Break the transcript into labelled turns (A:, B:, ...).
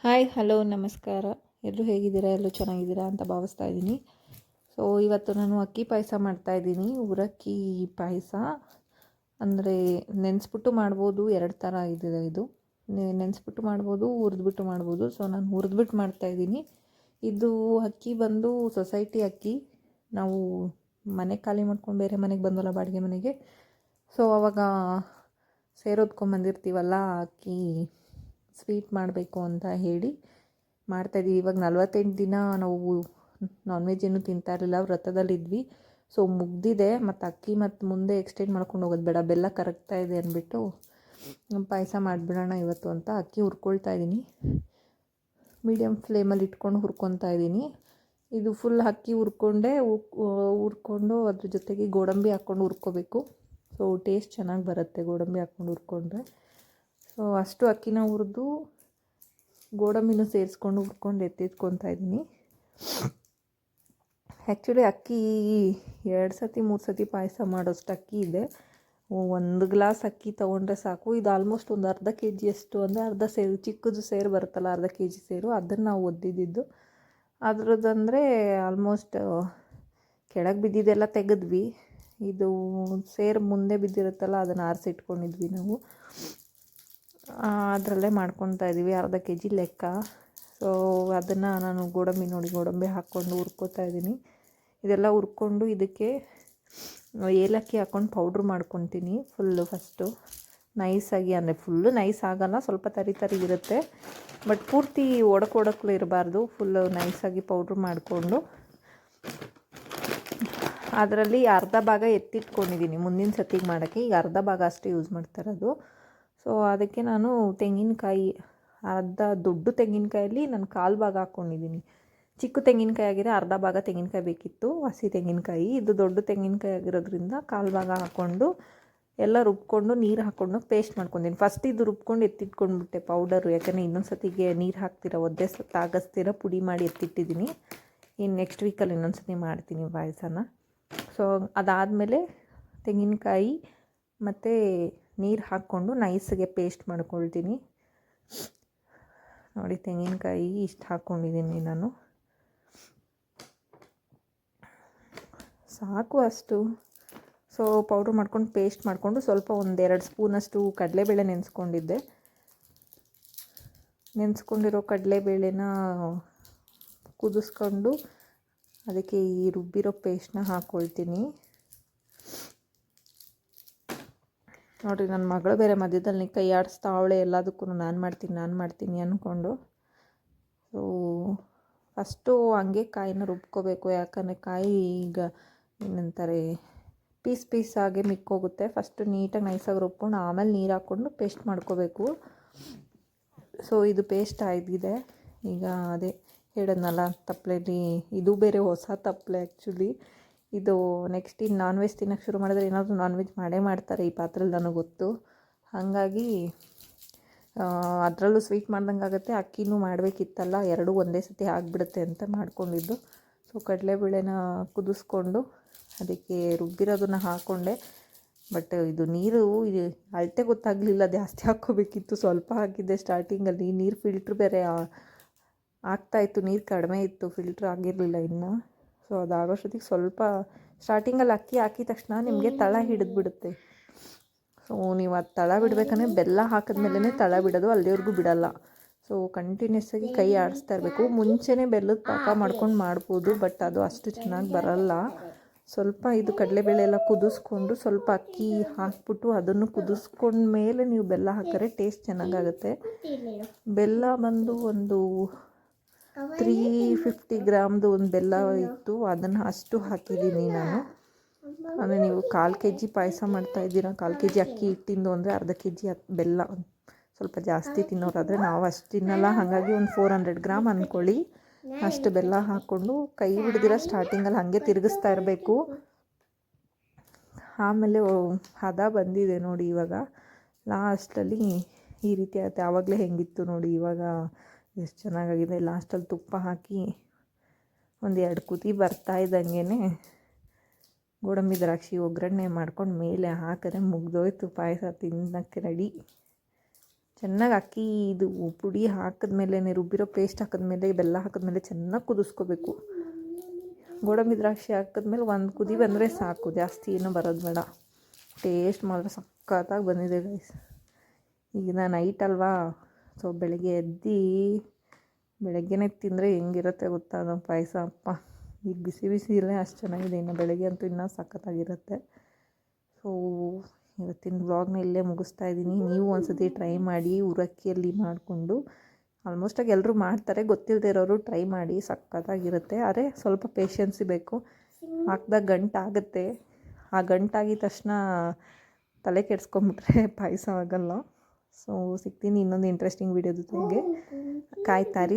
A: Hi hello ನಮಸ್ಕಾರ. ಎಲ್ಲರೂ ಹೇಗಿದ್ದೀರಾ? ಎಲ್ಲರೂ ಚೆನ್ನಾಗಿದ್ದೀರಾ ಅಂತ ಭಾವಿಸ್ತಾ ಇದ್ದೀನಿ. ಸೊ ಇವತ್ತು ನಾನು ಅಕ್ಕಿ ಪಾಯಸ ಮಾಡ್ತಾಯಿದ್ದೀನಿ. ಉರಕ್ಕಿ ಪಾಯಸ ಅಂದರೆ ನೆನೆಸ್ಬಿಟ್ಟು ಮಾಡ್ಬೋದು. ಎರಡು ಥರ ಇದೆ ಇದು. ನೆನೆಸ್ಬಿಟ್ಟು ಮಾಡ್ಬೋದು, ಹುರಿದ್ಬಿಟ್ಟು ಮಾಡ್ಬೋದು. ಸೊ ನಾನು ಹುರಿದ್ಬಿಟ್ಟು ಮಾಡ್ತಾಯಿದ್ದೀನಿ. ಇದು ಅಕ್ಕಿ ಬಂದು ಸೊಸೈಟಿ ಅಕ್ಕಿ. ನಾವು ಮನೆ ಖಾಲಿ ಮಾಡ್ಕೊಂಡು ಬೇರೆ ಮನೆಗೆ ಬಂದವಲ್ಲ, ಬಾಡಿಗೆ ಮನೆಗೆ. ಸೊ ಅವಾಗ ಸೇರೋದ್ಕೊಂಬಂದಿರ್ತೀವಲ್ಲ, ಅಕ್ಕಿ ಸ್ವೀಟ್ ಮಾಡಬೇಕು ಅಂತ ಹೇಳಿ ಮಾಡ್ತಾಯಿದ್ದೀವಿ. ಇವಾಗ 48 ದಿನ ನಾವು ನಾನ್ ವೆಜ್ ಏನೂ ತಿಂತಾ ಇರಲಿಲ್ಲ, ವ್ರತದಲ್ಲಿದ್ವಿ. ಸೊ ಮುಗ್ದಿದೆ. ಮತ್ತು ಅಕ್ಕಿ ಮತ್ತು ಮುಂದೆ ಎಕ್ಸ್ಟೆಂಡ್ ಮಾಡ್ಕೊಂಡು ಹೋಗೋದು ಬೇಡ, ಬೆಲ್ಲ ಕರಗ್ತಾ ಇದೆ ಅಂದ್ಬಿಟ್ಟು ಪಾಯಸ ಮಾಡಿಬಿಡೋಣ ಇವತ್ತು ಅಂತ ಅಕ್ಕಿ ಹುರ್ಕೊಳ್ತಾ ಇದ್ದೀನಿ. ಮೀಡಿಯಮ್ ಫ್ಲೇಮಲ್ಲಿ ಇಟ್ಕೊಂಡು ಹುರ್ಕೊತಾ ಇದ್ದೀನಿ. ಇದು ಫುಲ್ ಅಕ್ಕಿ ಹುರ್ಕೊಂಡು ಅದ್ರ ಜೊತೆಗೆ ಗೋಡಂಬಿ ಹಾಕ್ಕೊಂಡು ಹುರ್ಕೋಬೇಕು. ಸೊ ಟೇಸ್ಟ್ ಚೆನ್ನಾಗಿ ಬರುತ್ತೆ ಗೋಡಂಬಿ ಹಾಕ್ಕೊಂಡು ಹುರ್ಕೊಂಡ್ರೆ. ಸೊ ಅಷ್ಟು ಅಕ್ಕಿನ ಹುರಿದು ಗೋಡಂಬಿನೂ ಸೇರಿಸ್ಕೊಂಡು ಹುರ್ಕೊಂಡು ಎತ್ತಿಟ್ಕೊತಾ ಇದ್ದೀನಿ. ಆ್ಯಕ್ಚುಲಿ ಅಕ್ಕಿ 2 ಸತಿ 3 ಸತಿ ಪಾಯಸ ಮಾಡೋಷ್ಟು ಅಕ್ಕಿ ಇದೆ. 1 ಗ್ಲಾಸ್ ಅಕ್ಕಿ ತೊಗೊಂಡ್ರೆ ಸಾಕು. ಇದು ಆಲ್ಮೋಸ್ಟ್ ಒಂದು ಅರ್ಧ ಕೆ ಜಿಯಷ್ಟು, ಅಂದರೆ ಅರ್ಧ ಸೇರು, ಚಿಕ್ಕದು ಸೇರು ಬರುತ್ತಲ್ಲ, ಅರ್ಧ ಕೆ ಜಿ ಸೇರು, ಅದನ್ನು ನಾವು ಒದ್ದಿದ್ದು. ಅದ್ರದ್ದಂದರೆ ಆಲ್ಮೋಸ್ಟ್ ಕೆಳಗೆ ಬಿದ್ದಿದ್ದೆಲ್ಲ ತೆಗೆದ್ವಿ. ಇದು ಸೇರು ಮುಂದೆ ಬಿದ್ದಿರುತ್ತಲ್ಲ, ಅದನ್ನು ಆರಿಸಿಟ್ಕೊಂಡಿದ್ವಿ ನಾವು. ಅದರಲ್ಲೇ ಮಾಡ್ಕೊತಾ ಇದ್ದೀವಿ, ಅರ್ಧ ಕೆ ಜಿ ಲೆಕ್ಕ. ಸೊ ಅದನ್ನು ನಾನು ಗೋಡಂಬಿ ಹಾಕ್ಕೊಂಡು ಹುರ್ಕೋತಾ ಇದ್ದೀನಿ. ಇದೆಲ್ಲ ಹುರ್ಕೊಂಡು ಇದಕ್ಕೆ ಏಲಕ್ಕಿ ಹಾಕ್ಕೊಂಡು ಪೌಡ್ರ್ ಮಾಡ್ಕೊತೀನಿ ಫಸ್ಟು ನೈಸಾಗಿ. ಅಂದರೆ ಫುಲ್ಲು ನೈಸ್ ಆಗೋಲ್ಲ, ಸ್ವಲ್ಪ ತರಿ ಇರುತ್ತೆ. ಬಟ್ ಪೂರ್ತಿ ಒಡಕಲು ಇರಬಾರ್ದು, ಫುಲ್ಲು ನೈಸಾಗಿ ಪೌಡ್ರ್ ಮಾಡಿಕೊಂಡು ಅದರಲ್ಲಿ ಅರ್ಧ ಭಾಗ ಎತ್ತಿಟ್ಕೊಂಡಿದ್ದೀನಿ ಮುಂದಿನ ಸತಿಗೆ ಮಾಡೋಕ್ಕೆ. ಈಗ ಅರ್ಧ ಭಾಗ ಅಷ್ಟೇ ಯೂಸ್ ಮಾಡ್ತಾಯಿರೋದು. ಸೊ ಅದಕ್ಕೆ ನಾನು ತೆಂಗಿನಕಾಯಿ, ಅರ್ಧ ದೊಡ್ಡ ತೆಂಗಿನಕಾಯಲ್ಲಿ ನಾನು 1/4 ಭಾಗ ಹಾಕ್ಕೊಂಡಿದ್ದೀನಿ. ಚಿಕ್ಕ ತೆಂಗಿನಕಾಯಿ ಆಗಿದ್ರೆ ಅರ್ಧ ಭಾಗ ತೆಂಗಿನಕಾಯಿ ಬೇಕಿತ್ತು, ಹಸಿ ತೆಂಗಿನಕಾಯಿ. ಇದು ದೊಡ್ಡ ತೆಂಗಿನಕಾಯಿ ಆಗಿರೋದ್ರಿಂದ 1/4 ಭಾಗ ಹಾಕ್ಕೊಂಡು ಎಲ್ಲ ರುಬ್ಕೊಂಡು ನೀರು ಹಾಕ್ಕೊಂಡು ಪೇಸ್ಟ್ ಮಾಡ್ಕೊತೀನಿ. ಫಸ್ಟ್ ಇದು ರುಬ್ಕೊಂಡು ಎತ್ತಿಟ್ಕೊಂಡ್ಬಿಟ್ಟೆ ಪೌಡರು, ಯಾಕಂದರೆ ಇನ್ನೊಂದು ಸತಿಗೆ ನೀರು ಹಾಕ್ತೀರ, ಒದ್ದೆ ತಾಗಿಸ್ತೀರ, ಪುಡಿ ಮಾಡಿ ಎತ್ತಿಟ್ಟಿದ್ದೀನಿ. ಇನ್ನು ನೆಕ್ಸ್ಟ್ ವೀಕಲ್ಲಿ ಇನ್ನೊಂದು ಸತಿ ಮಾಡ್ತೀನಿ ಪಾಯಸನ. ಸೊ ಅದಾದಮೇಲೆ ತೆಂಗಿನಕಾಯಿ ಮತ್ತು ನೀರು ಹಾಕ್ಕೊಂಡು ನೈಸ್ಗೆ ಪೇಸ್ಟ್ ಮಾಡ್ಕೊಳ್ತೀನಿ. ನೋಡಿ, ತೆಂಗಿನಕಾಯಿ ಇಷ್ಟು ಹಾಕ್ಕೊಂಡಿದ್ದೀನಿ ನಾನು, ಸಾಕು ಅಷ್ಟು. ಸೊ ಪೌಡ್ರ್ ಮಾಡ್ಕೊಂಡು ಪೇಸ್ಟ್ ಮಾಡಿಕೊಂಡು ಸ್ವಲ್ಪ 1-2 ಸ್ಪೂನಷ್ಟು ಕಡಲೆಬೇಳೆ ನೆನೆಸ್ಕೊಂಡಿರೋ ಕಡಲೆಬೇಳೆನ ಕುದಿಸ್ಕೊಂಡು ಅದಕ್ಕೆ ಈ ರುಬ್ಬಿರೋ ಪೇಸ್ಟ್ನ ಹಾಕ್ಕೊಳ್ತೀನಿ. ನೋಡಿರಿ, ನನ್ನ ಮಗಳು ಬೇರೆ ಮಧ್ಯದಲ್ಲಿ ಕೈ ಆಡಿಸ್ತಾ ಅವಳೆ, ಎಲ್ಲದಕ್ಕೂ ನಾನು ಮಾಡ್ತೀನಿ ಅಂದ್ಕೊಂಡು. ಸೊ ಫಸ್ಟು ಹಂಗೆ ಕಾಯಿನ ರುಬ್ಕೋಬೇಕು, ಯಾಕಂದರೆ ಕಾಯಿ ಈಗ ಏನಂತಾರೆ ಪೀಸ್ ಆಗಿ ಮಿಕ್ಕೋಗುತ್ತೆ. ಫಸ್ಟು ನೀಟಾಗಿ ನೈಸಾಗಿ ರುಬ್ಕೊಂಡು ಆಮೇಲೆ ನೀರು ಹಾಕ್ಕೊಂಡು ಪೇಸ್ಟ್ ಮಾಡ್ಕೋಬೇಕು. ಸೊ ಇದು ಪೇಸ್ಟ್ ಆಗಿದೆ. ಈಗ ಅದೇ ಹೇಳಿದ್ನಲ್ಲ, ತಪ್ಪಲೆಯಲ್ಲಿ, ಇದು ಬೇರೆ ಹೊಸ ತಪ್ಪಲೆ ಆ್ಯಕ್ಚುಲಿ. ಇದು ನೆಕ್ಸ್ಟ್ ಇನ್ನು ನಾನ್ ವೆಜ್ ತಿನ್ನೋಕ್ಕೆ ಶುರು ಮಾಡಿದ್ರೆ ಏನಾದರೂ ನಾನ್ ವೆಜ್ ಮಾಡ್ತಾರೆ ಈ ಪಾತ್ರೆಯಲ್ಲಿ, ನನಗೆ ಗೊತ್ತು. ಹಾಗಾಗಿ ಅದರಲ್ಲೂ ಸ್ವೀಟ್ ಮಾಡ್ದಂಗೆ ಆಗುತ್ತೆ, ಅಕ್ಕಿನೂ ಮಾಡಬೇಕಿತ್ತಲ್ಲ, ಎರಡೂ ಒಂದೇ ಸತಿ ಆಗಿಬಿಡುತ್ತೆ ಅಂತ ಮಾಡ್ಕೊಂಡಿದ್ದು. ಸೊ ಕಡಲೆಬೇಳೆನ ಕುದಿಸ್ಕೊಂಡು ಅದಕ್ಕೆ ರುಬ್ಬಿರೋದನ್ನು ಹಾಕ್ಕೊಂಡೆ. ಬಟ್ ಇದು ನೀರು ಅಳತೆ ಗೊತ್ತಾಗಲಿಲ್ಲ, ಜಾಸ್ತಿ ಹಾಕ್ಕೋಬೇಕಿತ್ತು, ಸ್ವಲ್ಪ ಹಾಕಿದ್ದೆ ಸ್ಟಾರ್ಟಿಂಗಲ್ಲಿ. ನೀರು ಫಿಲ್ಟ್ರ್ ಬೇರೆ ಆಗ್ತಾಯಿತ್ತು, ನೀರು ಕಡಿಮೆ ಇತ್ತು, ಫಿಲ್ಟ್ರ್ ಆಗಿರಲಿಲ್ಲ ಇನ್ನು. ಸೊ ಅದಾಗೋಷ್ಟೊತ್ತಿಗೆ ಸ್ವಲ್ಪ ಸ್ಟಾರ್ಟಿಂಗಲ್ಲಿ ಅಕ್ಕಿ ಹಾಕಿದ ತಕ್ಷಣ ನಿಮಗೆ ತಳ ಹಿಡಿದ್ಬಿಡುತ್ತೆ. ಸೊ ನೀವು ಅದು ತಳ ಬಿಡಬೇಕಂದ್ರೆ ಬೆಲ್ಲ ಹಾಕಿದ್ಮೇಲೆ ತಳ ಬಿಡೋದು, ಅಲ್ಲಿವರೆಗೂ ಬಿಡೋಲ್ಲ. ಸೊ ಕಂಟಿನ್ಯೂಸ್ ಆಗಿ ಕೈ ಆಡಿಸ್ತಾ ಇರಬೇಕು. ಮುಂಚೆನೇ ಬೆಲ್ಲದ ಪಾಕ ಮಾಡ್ಕೊಂಡು ಮಾಡ್ಬೋದು, ಬಟ್ ಅದು ಅಷ್ಟು ಚೆನ್ನಾಗಿ ಬರೋಲ್ಲ. ಸ್ವಲ್ಪ ಇದು ಕಡಲೆಬೇಳೆ ಎಲ್ಲ ಕುದಿಸ್ಕೊಂಡು ಸ್ವಲ್ಪ ಅಕ್ಕಿ ಹಾಕ್ಬಿಟ್ಟು ಅದನ್ನು ಕುದಿಸ್ಕೊಂಡ್ಮೇಲೆ ನೀವು ಬೆಲ್ಲ ಹಾಕಿದ್ರೆ ಟೇಸ್ಟ್ ಚೆನ್ನಾಗಾಗುತ್ತೆ. ಬೆಲ್ಲ ಬಂದು ಒಂದು 350 ಗ್ರಾಮ್ದು ಒಂದು ಬೆಲ್ಲ ಇತ್ತು, ಅದನ್ನು ಅಷ್ಟು ಹಾಕಿದ್ದೀನಿ ನಾನು. ಅಂದರೆ ನೀವು 1/4 ಕೆ ಜಿ ಪಾಯಸ ಮಾಡ್ತಾಯಿದ್ದೀರಾ, 1/4 ಕೆ ಜಿ ಅಕ್ಕಿ ಹಿಟ್ಟಿಂದು ಅಂದರೆ ಅರ್ಧ ಕೆ ಜಿ ಬೆಲ್ಲ. ಸ್ವಲ್ಪ ಜಾಸ್ತಿ ತಿನ್ನೋರಾದರೆ, ನಾವು ಅಷ್ಟು ತಿನ್ನಲ್ಲ, ಹಾಗಾಗಿ ಒಂದು 400 ಗ್ರಾಮ್ ಅಂದ್ಕೊಳ್ಳಿ, ಅಷ್ಟು ಬೆಲ್ಲ ಹಾಕ್ಕೊಂಡು ಕೈ ಬಿಡ್ದಿರ ಸ್ಟಾರ್ಟಿಂಗಲ್ಲಿ ಹಾಗೆ ತಿರುಗಿಸ್ತಾ ಇರಬೇಕು. ಆಮೇಲೆ ಹದ ಬಂದಿದೆ ನೋಡಿ, ಇವಾಗ ಲಾಸ್ಟಲ್ಲಿ ಈ ರೀತಿ ಆಗುತ್ತೆ. ಆವಾಗಲೇ ಹೆಂಗಿತ್ತು ನೋಡಿ, ಇವಾಗ ಎಷ್ಟು ಚೆನ್ನಾಗಾಗಿದೆ. ಲಾಸ್ಟಲ್ಲಿ ತುಪ್ಪ ಹಾಕಿ 1-2 ಕುದಿ ಬರ್ತಾ ಇದ್ದಂಗೆ ಗೋಡಂಬಿ ದ್ರಾಕ್ಷಿ ಒಗ್ಗರಣೆ ಮಾಡ್ಕೊಂಡು ಮೇಲೆ ಹಾಕಿದ್ರೆ ಮುಗ್ದೋಯ್ತು, ಪಾಯಸ ತಿನ್ನೋಕ್ಕೆ ರೆಡಿ. ಚೆನ್ನಾಗಿ ಅಕ್ಕಿ ಇದು ಪುಡಿ ಹಾಕಿದ್ಮೇಲೆ ರುಬ್ಬಿರೋ ಪೇಸ್ಟ್ ಹಾಕಿದ್ಮೇಲೆ ಬೆಲ್ಲ ಹಾಕಿದ್ಮೇಲೆ ಚೆನ್ನಾಗಿ ಕುದಿಸ್ಕೋಬೇಕು. ಗೋಡಂಬಿ ದ್ರಾಕ್ಷಿ ಹಾಕಿದ್ಮೇಲೆ ಒಂದು ಕುದಿ ಬಂದರೆ ಸಾಕು, ಜಾಸ್ತಿ ಏನೂ ಬರೋದು ಬೇಡ. ಟೇಸ್ಟ್ ಮಾತ್ರ ಸಖತ್ತಾಗಿ ಬಂದಿದೆ ಗೈಸ್. ಈಗ ನಾನು ನೈಟ್ ಅಲ್ವಾ, ಸೊ ಬೆಳಗ್ಗೆ ಬೆಳಗ್ಗೆನೇ ತಿಂದರೆ ಹೆಂಗಿರುತ್ತೆ ಗೊತ್ತಾ ಅದು ಪಾಯಸ. ಅಪ್ಪ ಈಗ ಬಿಸಿ ಬಿಸಿ ಇರಲೇ ಅಷ್ಟು ಚೆನ್ನಾಗಿದೆ, ಇನ್ನು ಬೆಳಗ್ಗೆ ಅಂತೂ ಇನ್ನೂ ಸಖತ್ತಾಗಿರುತ್ತೆ. ಸೊ ಇವತ್ತಿನ ವ್ಲಾಗ್ನ ಇಲ್ಲೇ ಮುಗಿಸ್ತಾ ಇದ್ದೀನಿ. ನೀವು ಒಂದ್ಸತಿ ಟ್ರೈ ಮಾಡಿ, ಉರಕ್ಕಿಯಲ್ಲಿ ಮಾಡಿಕೊಂಡು. ಆಲ್ಮೋಸ್ಟಾಗಿ ಎಲ್ಲರೂ ಮಾಡ್ತಾರೆ, ಗೊತ್ತಿಲ್ಲದೆ ಇರೋರು ಟ್ರೈ ಮಾಡಿ, ಸಖತ್ತಾಗಿರುತ್ತೆ. ಆದರೆ ಸ್ವಲ್ಪ ಪೇಷನ್ಸಿ ಬೇಕು. ಹಾಕಿದಾಗ ಗಂಟಾಗುತ್ತೆ. ಆ ಗಂಟಾಗಿದ ತಕ್ಷಣ ತಲೆ ಕೆಡಿಸ್ಕೊಂಬಿಟ್ರೆ ಪಾಯಸ ಆಗಲ್ಲ. ಸೊ ಸಿಗ್ತೀನಿ ಇನ್ನೊಂದು ಇಂಟ್ರೆಸ್ಟಿಂಗ್ ವೀಡಿಯೋ ಜೊತೆಗೆ. ಕಾಯ್ತಾ ಇರಿ.